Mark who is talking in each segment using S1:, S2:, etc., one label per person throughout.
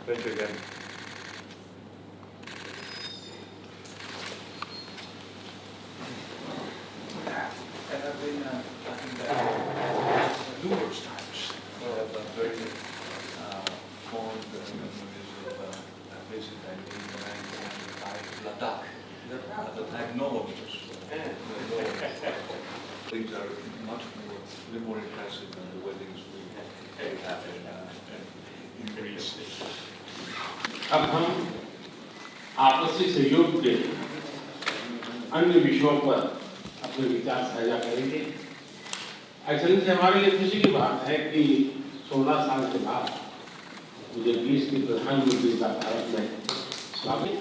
S1: Thank you again.
S2: And I've been, I think numerous times. I have a very fond memories of a visit I made in 1995 to Ladakh. At the time, no one was. Things are much more impressive than the weddings we have in Greece.
S3: अब हम आपसी सहयोग के अन्य विषयों पर अपने विचार साझा करेंगे। एक्चुअली हमारे लिए खुशी की बात है कि 16 साल के बाद मुझे 20 की प्रधानमंत्री का भारत में स्वागत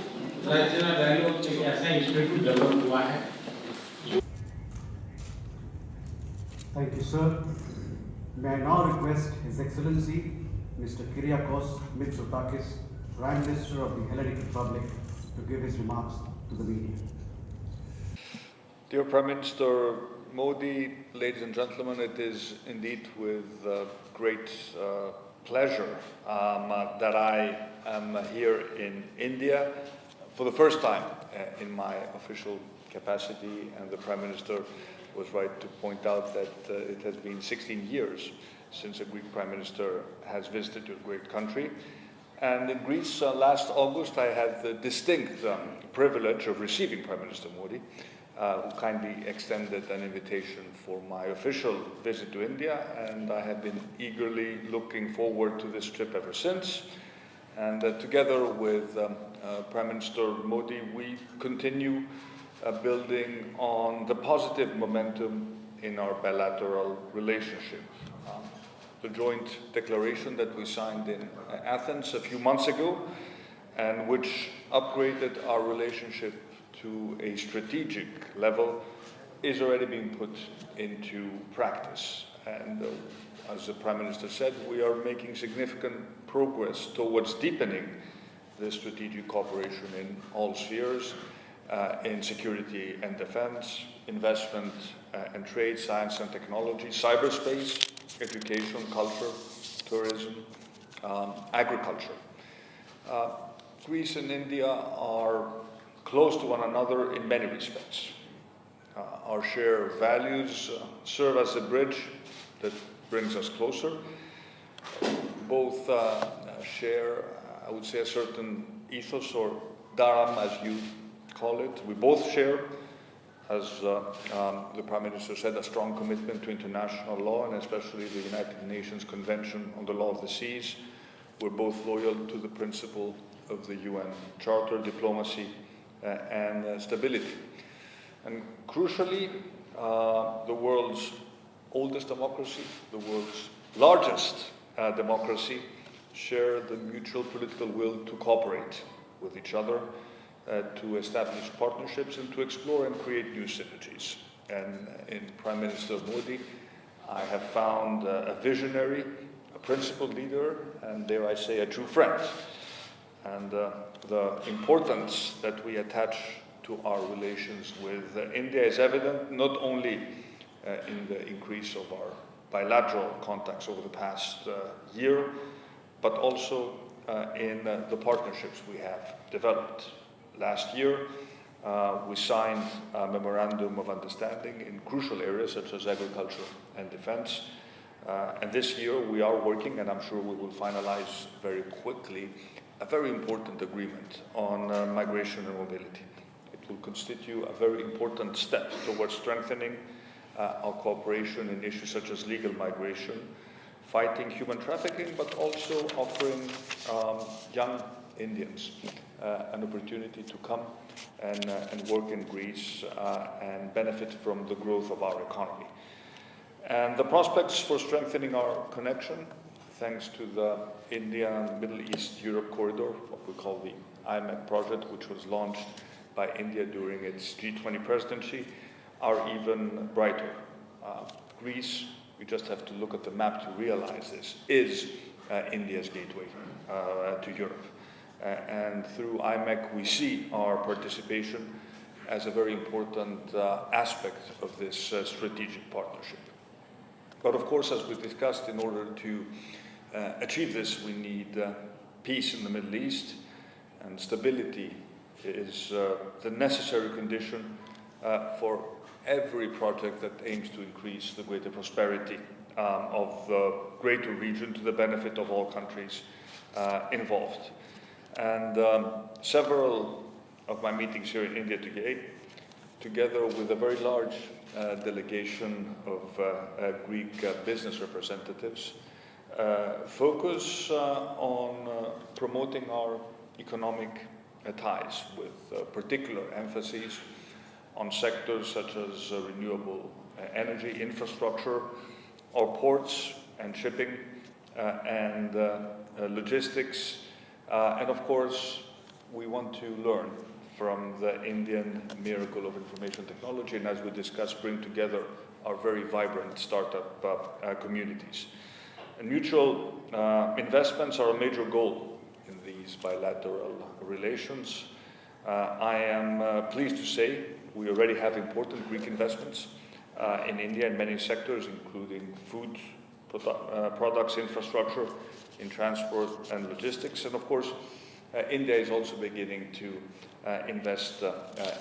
S3: रचना डायलॉग एक ऐसा इंस्टीट्यूट डेवलप हुआ है।
S4: Thank you, sir. May I now request His Excellency Mr. Kyriakos Mitsotakis, Prime Minister of the Hellenic Republic, to give his remarks to the media.
S1: Dear Prime Minister Modi, ladies and gentlemen, it is indeed with great pleasure that I am here in India for the first time in my official capacity, and the Prime Minister was right to point out that it has been 16 years since a Greek Prime Minister has visited your great country. And in Greece last August I had the distinct privilege of receiving Prime Minister Modi, who kindly extended an invitation for my official visit to India, and I have been eagerly looking forward to this trip ever since. And together with Prime Minister Modi, we continue building on the positive momentum in our bilateral relationship. The joint declaration that we signed in Athens a few months ago, and which upgraded our relationship to a strategic level, is already being put into practice. And as the Prime Minister said, we are making significant progress towards deepening the strategic cooperation in all spheres, in security and defense, investment and trade, science and technology, cyberspace, education, culture, tourism, agriculture. Greece and India are close to one another in many respects. Our shared values serve as a bridge that brings us closer. Both share, I would say, a certain ethos, or dharam as you call it. We both share, as the Prime Minister said, a strong commitment to international law, and especially the United Nations Convention on the Law of the Seas. We're both loyal to the principle of the UN Charter, diplomacy and stability. And crucially, the world's oldest democracy, the world's largest democracy, share the mutual political will to cooperate with each other, to establish partnerships and to explore and create new synergies. And in Prime Minister Modi, I have found a visionary, a principled leader, and dare I say, a true friend. And the importance that we attach to our relations with India is evident not only in the increase of our bilateral contacts over the past year, but also in the partnerships we have developed. Last year, we signed a memorandum of understanding in crucial areas such as agriculture and defense. And this year we are working, and I'm sure we will finalize very quickly, a very important agreement on migration and mobility. It will constitute a very important step towards strengthening our cooperation in issues such as legal migration, fighting human trafficking, but also offering young Indians an opportunity to come and work in Greece and benefit from the growth of our economy. And the prospects for strengthening our connection, thanks to the India and Middle East Europe corridor, what we call the IMEC project, which was launched by India during its G20 presidency, are even brighter. Greece, we just have to look at the map to realize this, is India's gateway to Europe. And through IMEC, we see our participation as a very important aspect of this strategic partnership. But of course, as we discussed, in order to achieve this, we need peace in the Middle East and stability is the necessary condition for every project that aims to increase the greater prosperity of the greater region to the benefit of all countries involved. And several of my meetings here in India today, together with a very large delegation of Greek business representatives, focus on promoting our economic ties with particular emphasis on sectors such as renewable energy, infrastructure, our ports and shipping, and logistics. And of course, we want to learn from the Indian miracle of information technology, and as we discussed, bring together our very vibrant startup communities. And mutual investments are a major goal in these bilateral relations. I am pleased to say we already have important Greek investments in India in many sectors, including food products, infrastructure, in transport and logistics. And of course, India is also beginning to invest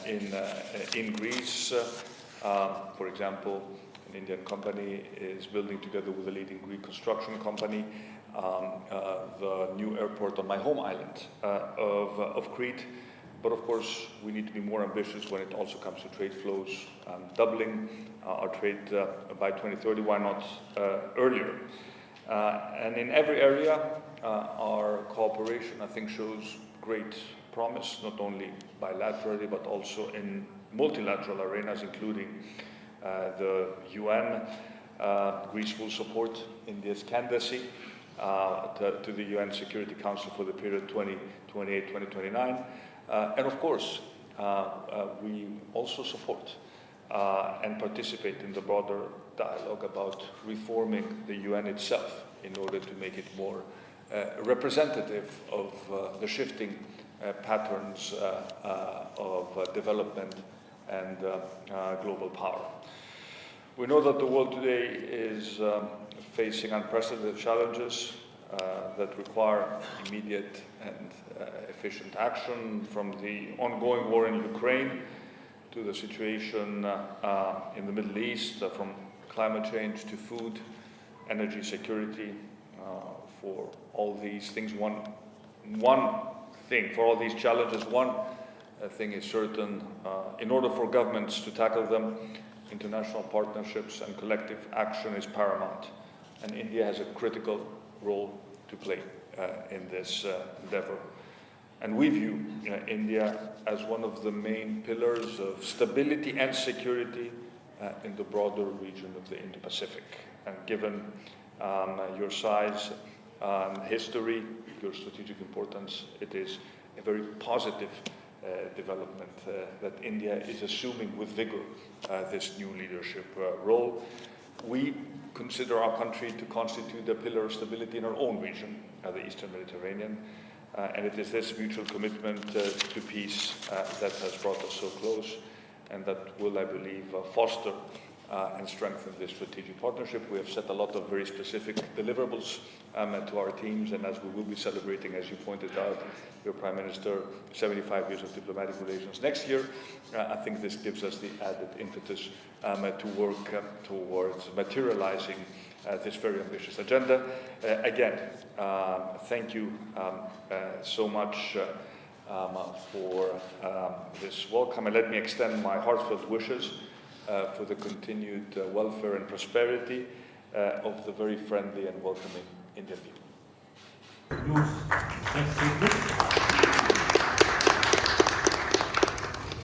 S1: in Greece. For example, an Indian company is building, together with a leading Greek construction company, the new airport on my home island of Crete. But of course, we need to be more ambitious when it also comes to trade flows, doubling our trade by 2030, why not earlier? And in every area, our cooperation, I think, shows great promise, not only bilaterally, but also in multilateral arenas, including the UN. Greece will support India's candidacy to the UN Security Council for the period 2028-2029. And of course, we also support and participate in the broader dialogue about reforming the UN itself in order to make it more representative of the shifting patterns of development and global power. We know that the world today is facing unprecedented challenges that require immediate and efficient action, from the ongoing war in Ukraine to the situation in the Middle East, from climate change to food, energy security. For all these things, for all these challenges, one thing is certain. In order for governments to tackle them, international partnerships and collective action is paramount. And India has a critical role to play in this endeavor. And we view India as one of the main pillars of stability and security in the broader region of the Indo-Pacific. And given your size, history, your strategic importance, it is a very positive development that India is assuming with vigor this new leadership role. We consider our country to constitute a pillar of stability in our own region, the Eastern Mediterranean, and it is this mutual commitment to peace that has brought us so close, and that will, I believe, foster and strengthen this strategic partnership. We have set a lot of very specific deliverables to our teams, and as we will be celebrating, as you pointed out, your Prime Minister, 75 years of diplomatic relations next year, I think this gives us the added impetus to work towards materializing this very ambitious agenda. Again, thank you so much for this welcome, and let me extend my heartfelt wishes for the continued welfare and prosperity of the very friendly and welcoming Indian people.